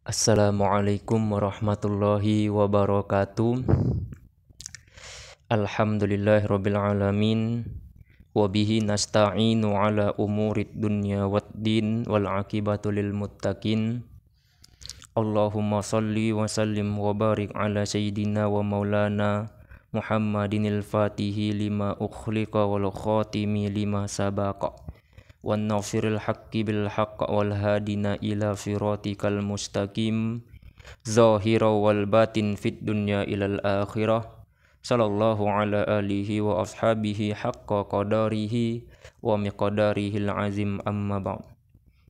Assalamualaikum warahmatullahi wabarakatuh. Alhamdulillahirabbil alamin wa bihi nasta'inu ala umurid dunya waddin wal aqibatu lil muttaqin. Allahumma shalli wa sallim wa barik ala sayyidina wa maulana Muhammadinil fatihi lima ukhliqa wal khatimi lima sabaqa wan nasiril haqqi bil haqq wal hadina ila siratikal mustaqim zahira wal batin fid dunya ilal akhirah sallallahu ala alihi wa ashabihi haqqa qadarihi wa miqdarihil azim amma ba'd.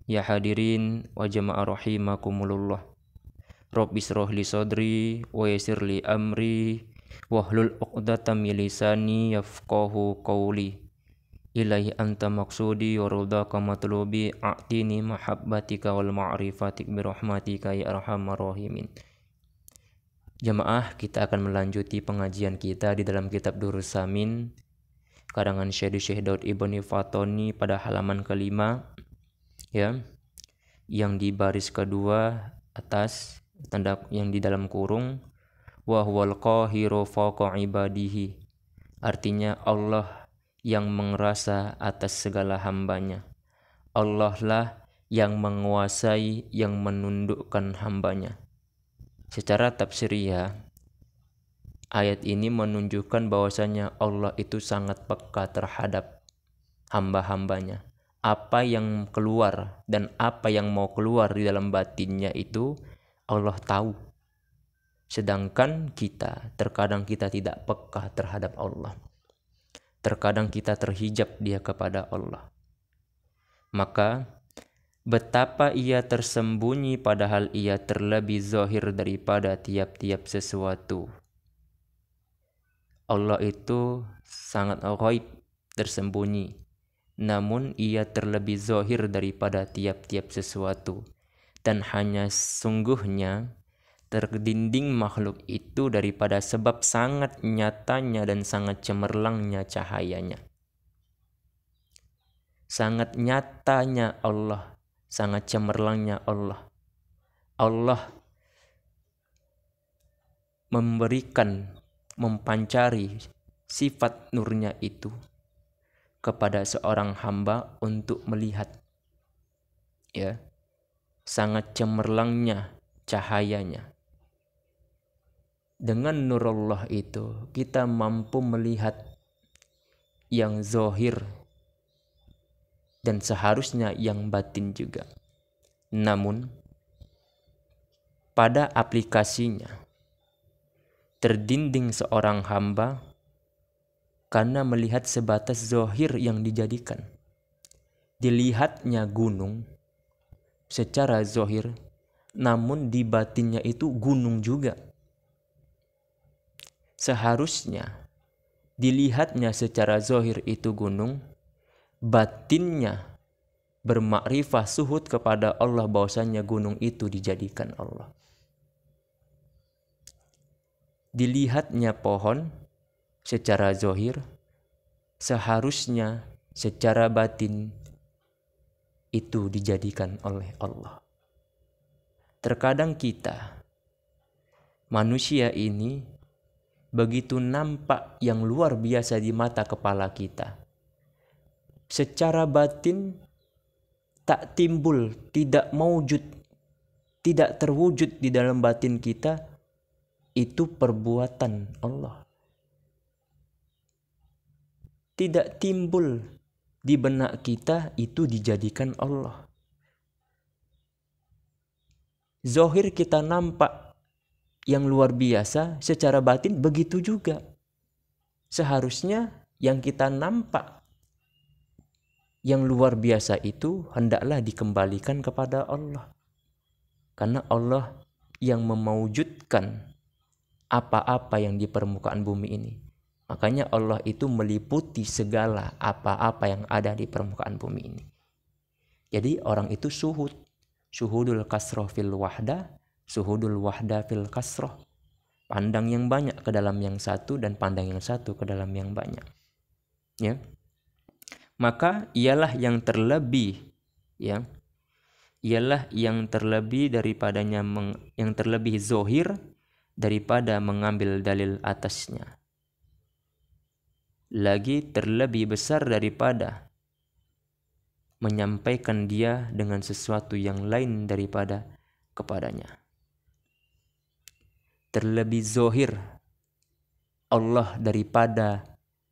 Ya hadirin wa jamaah rahimakumullah, Rabbi shrah li sadri wa yassir li amri wahlul 'uqdatam min lisani yafqahu qawli. Ilahi anta maksudi wa ridhaka matlubi a'tini mahabbatika wal ma'rifatik birahmatika ya arhamar rahimin. Jamaah, kita akan melanjuti pengajian kita di dalam kitab Durrus Samin karangan Syekh Daud Ibn Fatoni pada halaman kelima, ya, yang di baris kedua atas, tanda yang di dalam kurung, wa huwal qahiru fawqa ibadihi, artinya Allah yang mengerasa atas segala hambanya. Allah lah yang menguasai, yang menundukkan hambanya. Secara tafsiriyah, ayat ini menunjukkan bahwasanya Allah itu sangat peka terhadap hamba-hambanya. Apa yang keluar dan apa yang mau keluar di dalam batinnya itu Allah tahu. Sedangkan terkadang kita tidak peka terhadap Allah. Terkadang kita terhijab dia kepada Allah. Maka betapa ia tersembunyi padahal ia terlebih zahir daripada tiap-tiap sesuatu. Allah itu sangat ghaib, tersembunyi. Namun ia terlebih zahir daripada tiap-tiap sesuatu. Dan hanya sungguhnya terdinding makhluk itu daripada sebab sangat nyatanya dan sangat cemerlangnya cahayanya. Sangat nyatanya Allah, sangat cemerlangnya Allah. Allah mempancari sifat nurnya itu kepada seorang hamba untuk melihat, ya, sangat cemerlangnya cahayanya. Dengan nur Allah itu kita mampu melihat yang zahir dan seharusnya yang batin juga. Namun pada aplikasinya terdinding seorang hamba karena melihat sebatas zahir yang dijadikan. Dilihatnya gunung secara zahir, namun di batinnya itu gunung juga. Seharusnya dilihatnya secara zahir itu gunung, batinnya bermakrifah suhud kepada Allah bahwasanya gunung itu dijadikan Allah. Dilihatnya pohon secara zahir, seharusnya secara batin itu dijadikan oleh Allah. Terkadang kita, manusia ini, begitu nampak yang luar biasa di mata kepala kita. Secara batin tak timbul, tidak mewujud, tidak terwujud di dalam batin kita, itu perbuatan Allah. Tidak timbul di benak kita, itu dijadikan Allah. Zahir kita nampak yang luar biasa, secara batin begitu juga. Seharusnya yang kita nampak yang luar biasa itu hendaklah dikembalikan kepada Allah. Karena Allah yang mewujudkan apa-apa yang di permukaan bumi ini. Makanya Allah itu meliputi segala apa-apa yang ada di permukaan bumi ini. Jadi orang itu suhudul kasroh fil wahdah, suhudul wahda fil kasroh. Pandang yang banyak ke dalam yang satu dan pandang yang satu ke dalam yang banyak. Ya. Maka ialah yang terlebih, ya, ialah yang terlebih zohir daripada mengambil dalil atasnya. Lagi terlebih besar daripada menyampaikan dia dengan sesuatu yang lain daripada kepadanya. Terlebih zohir Allah daripada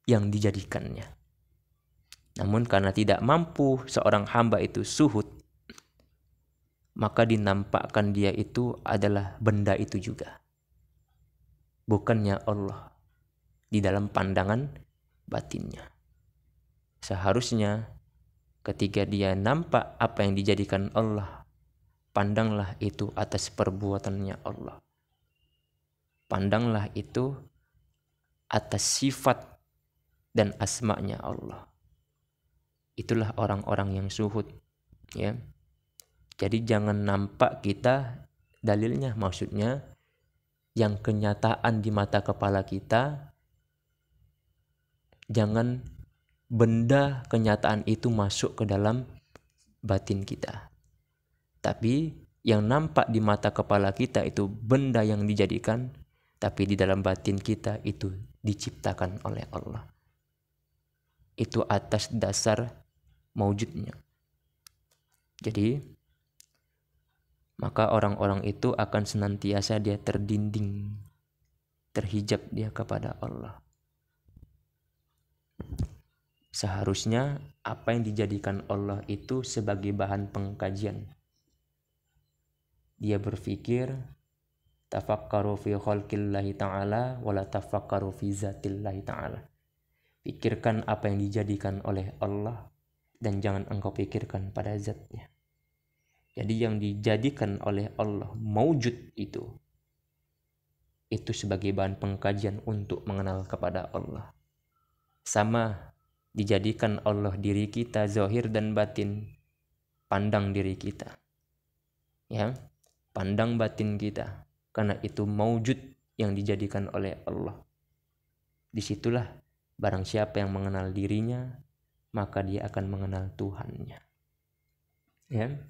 yang dijadikannya. Namun karena tidak mampu seorang hamba itu suhud, maka dinampakkan dia itu adalah benda itu juga, bukannya Allah di dalam pandangan batinnya. Seharusnya ketika dia nampak apa yang dijadikan Allah, pandanglah itu atas perbuatannya Allah. Pandanglah itu atas sifat dan asma'nya Allah. Itulah orang-orang yang suhud, ya. Jadi jangan nampak kita dalilnya, maksudnya yang kenyataan di mata kepala kita, jangan benda kenyataan itu masuk ke dalam batin kita. Tapi yang nampak di mata kepala kita itu benda yang dijadikan, tapi di dalam batin kita itu diciptakan oleh Allah. Itu atas dasar maujudnya. Jadi maka orang-orang itu akan senantiasa dia terdinding, terhijab dia kepada Allah. Seharusnya apa yang dijadikan Allah itu sebagai bahan pengkajian. Dia berpikir, tafakkaru fi khalqillahi ta'ala wala tafakkaru fi zatillahi ta'ala. Pikirkan apa yang dijadikan oleh Allah dan jangan engkau pikirkan pada zatnya. Jadi yang dijadikan oleh Allah, maujud itu sebagai bahan pengkajian untuk mengenal kepada Allah. Sama dijadikan Allah diri kita, zahir dan batin, pandang diri kita, ya, pandang batin kita, karena itu maujud yang dijadikan oleh Allah. Disitulah barang siapa yang mengenal dirinya, maka dia akan mengenal Tuhannya, ya.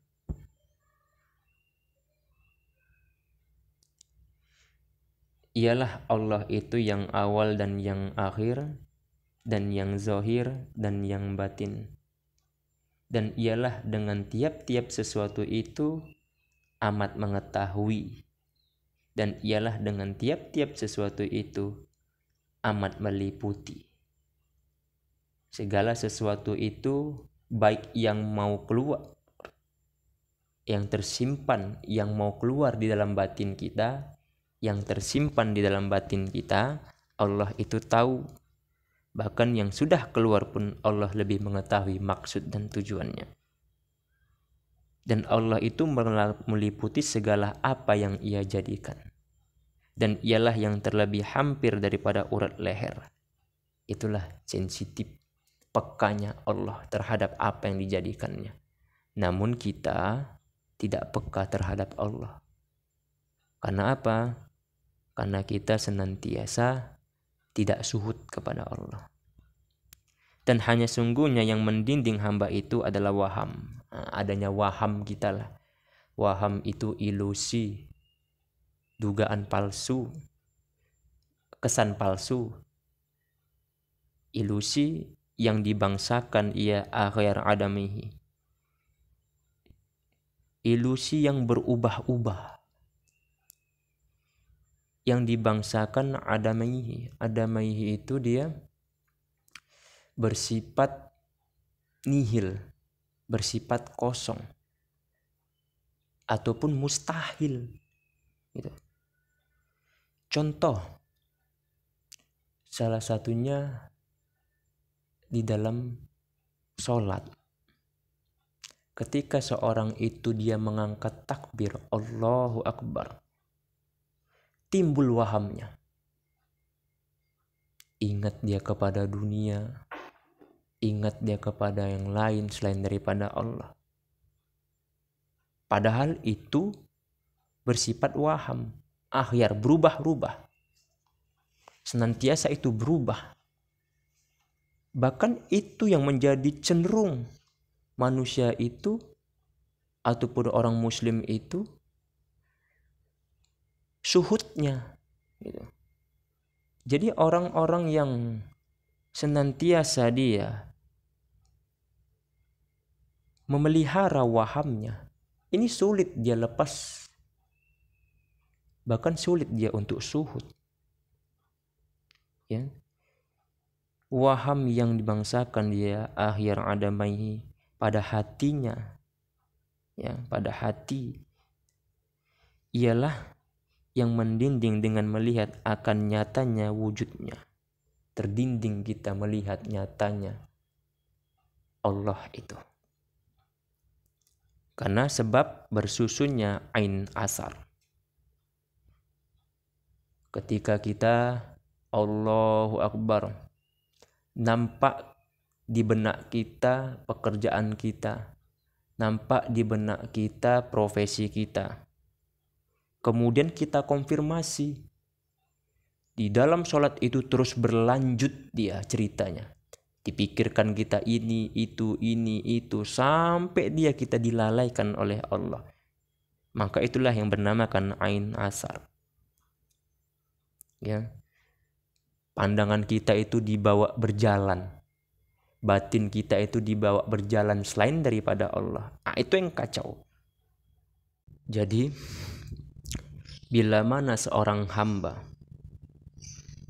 Ialah Allah itu yang awal dan yang akhir, dan yang zahir dan yang batin. Dan ialah dengan tiap-tiap sesuatu itu amat mengetahui. Dan ialah dengan tiap-tiap sesuatu itu amat meliputi. Segala sesuatu itu baik yang mau keluar, yang tersimpan, yang mau keluar di dalam batin kita, yang tersimpan di dalam batin kita, Allah itu tahu. Bahkan yang sudah keluar pun Allah lebih mengetahui maksud dan tujuannya. Dan Allah itu meliputi segala apa yang ia jadikan. Dan ialah yang terlebih hampir daripada urat leher. Itulah sensitif, pekanya Allah terhadap apa yang dijadikannya. Namun kita tidak peka terhadap Allah. Karena apa? Karena kita senantiasa tidak suhud kepada Allah. Dan hanya sungguhnya yang mendinding hamba itu adalah waham. Adanya waham kita lah. Waham itu ilusi, dugaan palsu, kesan palsu, ilusi yang dibangsakan ia akhir adamihi. Ilusi yang berubah-ubah, yang dibangsakan adamihi. Adamihi itu dia bersifat nihil, bersifat kosong, ataupun mustahil. Gitu. Contoh, salah satunya di dalam sholat. Ketika seorang itu dia mengangkat takbir Allahu Akbar, timbul wahamnya. Ingat dia kepada dunia, ingat dia kepada yang lain selain daripada Allah. Padahal itu bersifat waham, akhyar, berubah-ubah. Senantiasa itu berubah. Bahkan itu yang menjadi cenderung manusia itu ataupun orang muslim itu suhudnya gitu. Jadi orang-orang yang senantiasa dia memelihara wahamnya, ini sulit dia lepas, bahkan sulit dia untuk suhud. Ya. Waham yang dibangsakan dia akhir adamaihi pada hatinya, ya, pada hati, ialah yang mendinding dengan melihat akan nyatanya wujudnya. Terdinding kita melihat nyatanya Allah itu. Karena sebab bersusunnya ain asar. Ketika kita Allahu Akbar, nampak di benak kita pekerjaan kita, nampak di benak kita profesi kita. Kemudian kita konfirmasi. Di dalam sholat itu terus berlanjut dia ceritanya. Dipikirkan kita ini, itu, sampai dia kita dilalaikan oleh Allah. Maka itulah yang bernamakan ain asar. Ya. Pandangan kita itu dibawa berjalan. Batin kita itu dibawa berjalan selain daripada Allah. Itu yang kacau. Jadi, bila mana seorang hamba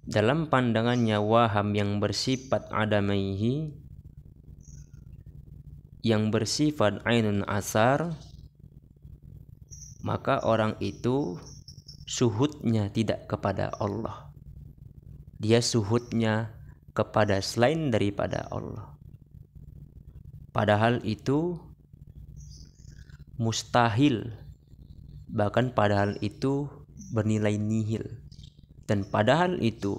dalam pandangannya waham yang bersifat adamaihi, yang bersifat ainun asar, maka orang itu suhudnya tidak kepada Allah. Dia suhudnya kepada selain daripada Allah. Padahal itu mustahil. Bahkan padahal itu bernilai nihil. Dan padahal itu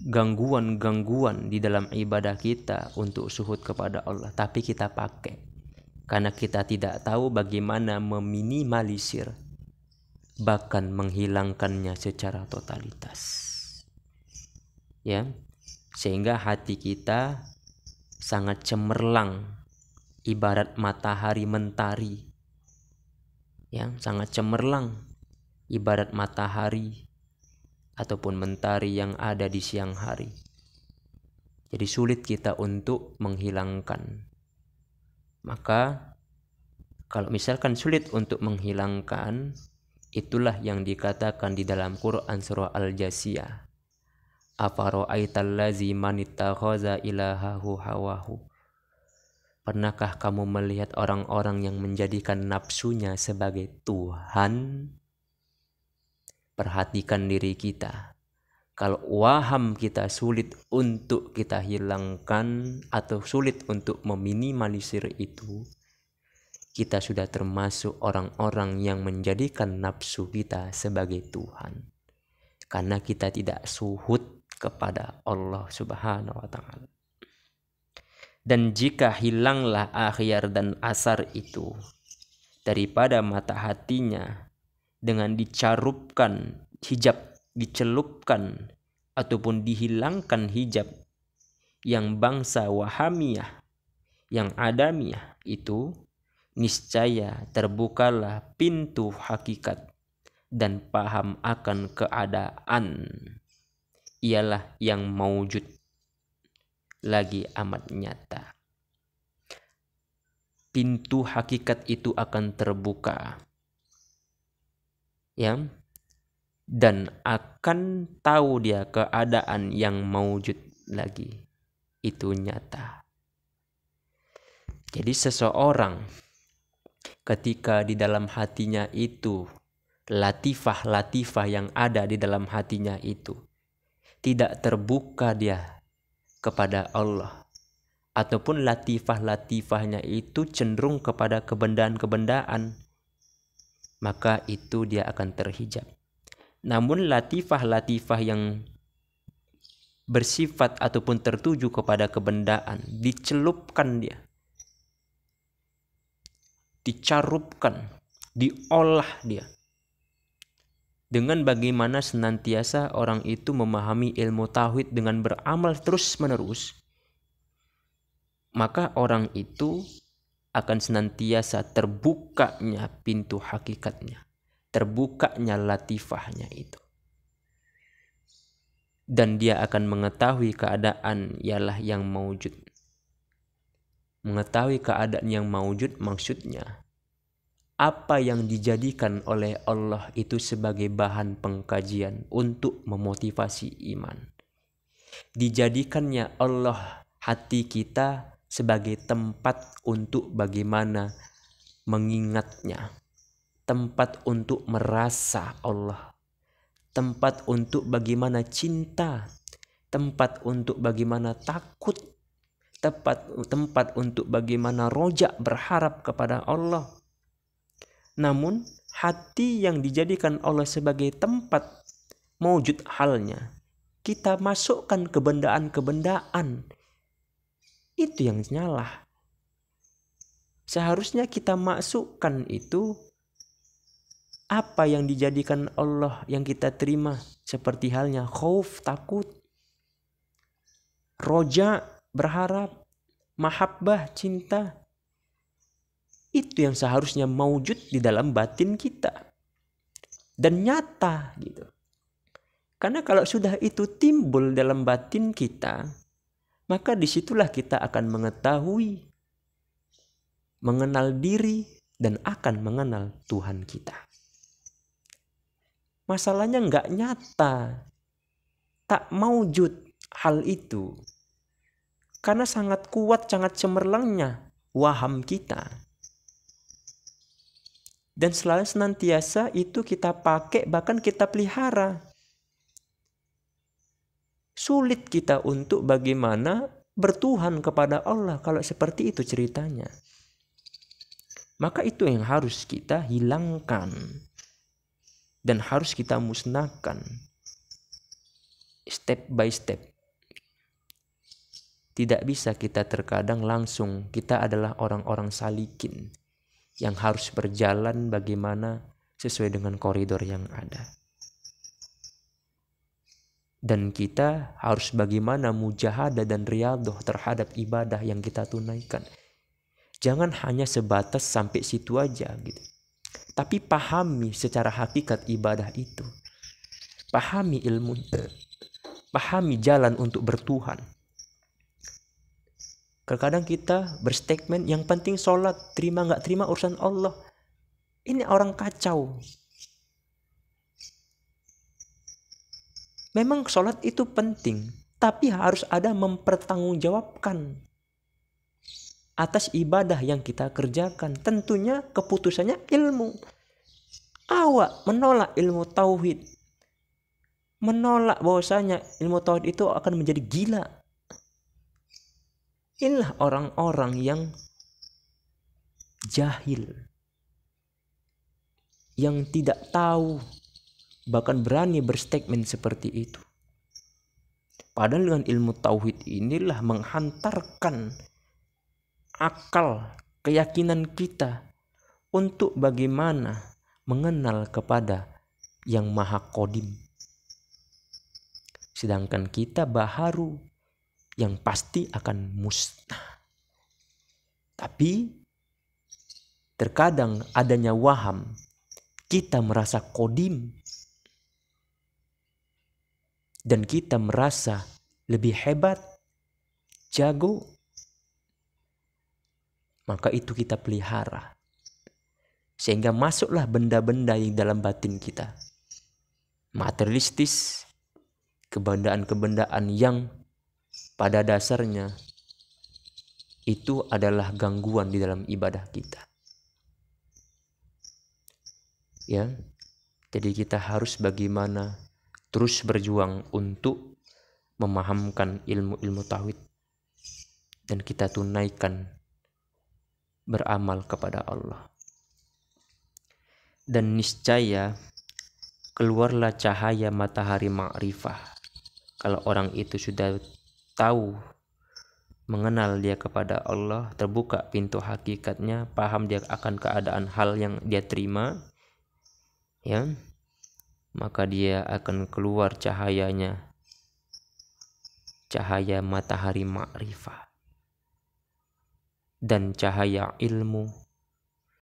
gangguan-gangguan di dalam ibadah kita untuk suhud kepada Allah. Tapi kita pakai. Karena kita tidak tahu bagaimana meminimalisir, bahkan menghilangkannya secara totalitas. Ya, sehingga hati kita sangat cemerlang, ibarat matahari mentari. Ya, sangat cemerlang, ibarat matahari ataupun mentari yang ada di siang hari. Jadi sulit kita untuk menghilangkan. Maka kalau misalkan sulit untuk menghilangkan, itulah yang dikatakan di dalam Quran surah Al-Jasiyah. Afara'aital lazi manittakhadha ilahahu hawahu. Pernahkah kamu melihat orang-orang yang menjadikan nafsunya sebagai Tuhan? Perhatikan diri kita. Kalau waham kita sulit untuk kita hilangkan atau sulit untuk meminimalisir itu, kita sudah termasuk orang-orang yang menjadikan nafsu kita sebagai Tuhan. Karena kita tidak suhud kepada Allah Subhanahu wa ta'ala. Dan jika hilanglah akhyar dan asar itu daripada mata hatinya dengan dicarupkan hijab, dicelupkan ataupun dihilangkan hijab yang bangsa wahamiyah, yang adamiyah itu, niscaya terbukalah pintu hakikat dan paham akan keadaan, ialah yang maujud lagi amat nyata. Pintu hakikat itu akan terbuka, ya, dan akan tahu dia keadaan yang maujud lagi itu nyata. Jadi seseorang ketika di dalam hatinya itu latifah-latifah yang ada di dalam hatinya itu tidak terbuka dia kepada Allah, ataupun latifah-latifahnya itu cenderung kepada kebendaan-kebendaan, maka itu dia akan terhijab. Namun latifah-latifah yang bersifat ataupun tertuju kepada kebendaan, dicelupkan dia, dicarupkan, diolah dia. Dengan bagaimana senantiasa orang itu memahami ilmu tauhid dengan beramal terus-menerus, maka orang itu akan senantiasa terbukanya pintu hakikatnya, terbukanya latifahnya itu. Dan dia akan mengetahui keadaan ialah yang maujud. Mengetahui keadaan yang maujud maksudnya apa yang dijadikan oleh Allah itu sebagai bahan pengkajian untuk memotivasi iman. Dijadikannya Allah hati kita sebagai tempat untuk bagaimana mengingatnya, tempat untuk merasa Allah, tempat untuk bagaimana cinta, tempat untuk bagaimana takut, tempat untuk bagaimana roja berharap kepada Allah. Namun hati yang dijadikan Allah sebagai tempat mewujud halnya, kita masukkan kebendaan-kebendaan. Itu yang salah. Seharusnya kita masukkan itu apa yang dijadikan Allah yang kita terima, seperti halnya khauf, takut, roja, berharap, mahabbah, cinta. Itu yang seharusnya mewujud di dalam batin kita dan nyata gitu. Karena kalau sudah itu timbul dalam batin kita, maka disitulah kita akan mengetahui, mengenal diri, dan akan mengenal Tuhan kita. Masalahnya nggak nyata, tak mewujud hal itu. Karena sangat kuat, sangat cemerlangnya waham kita. Dan selalu senantiasa itu kita pakai, bahkan kita pelihara. Sulit kita untuk bagaimana bertuhan kepada Allah kalau seperti itu ceritanya. Maka itu yang harus kita hilangkan dan harus kita musnahkan step by step. Tidak bisa kita terkadang langsung, kita adalah orang-orang salikin yang harus berjalan bagaimana sesuai dengan koridor yang ada. Dan kita harus bagaimana mujahadah dan riyadhah terhadap ibadah yang kita tunaikan. Jangan hanya sebatas sampai situ aja gitu. Tapi pahami secara hakikat ibadah itu. Pahami ilmu, pahami jalan untuk bertuhan. Terkadang kita berstatement yang penting sholat, terima nggak terima urusan Allah. Ini orang kacau. Memang sholat itu penting, tapi harus ada mempertanggungjawabkan atas ibadah yang kita kerjakan. Tentunya keputusannya ilmu. Awak menolak ilmu tauhid, menolak bahwasanya ilmu tauhid itu akan menjadi gila. Inilah orang-orang yang jahil, yang tidak tahu, bahkan berani berstatement seperti itu. Padahal dengan ilmu tauhid inilah menghantarkan akal, keyakinan kita untuk bagaimana mengenal kepada yang maha qadim. Sedangkan kita baharu yang pasti akan musnah. Tapi terkadang adanya waham, kita merasa qadim dan kita merasa lebih hebat, jago. Maka itu kita pelihara. Sehingga masuklah benda-benda yang dalam batin kita. Materialistis, kebendaan-kebendaan yang pada dasarnya itu adalah gangguan di dalam ibadah kita. Ya. Jadi kita harus bagaimana terus berjuang untuk memahamkan ilmu-ilmu tauhid dan kita tunaikan beramal kepada Allah. Dan niscaya keluarlah cahaya matahari ma'rifah. Kalau orang itu sudah tahu, mengenal dia kepada Allah, terbuka pintu hakikatnya, paham dia akan keadaan hal yang dia terima, ya, maka dia akan keluar cahayanya, cahaya matahari ma'rifah. dan cahaya ilmu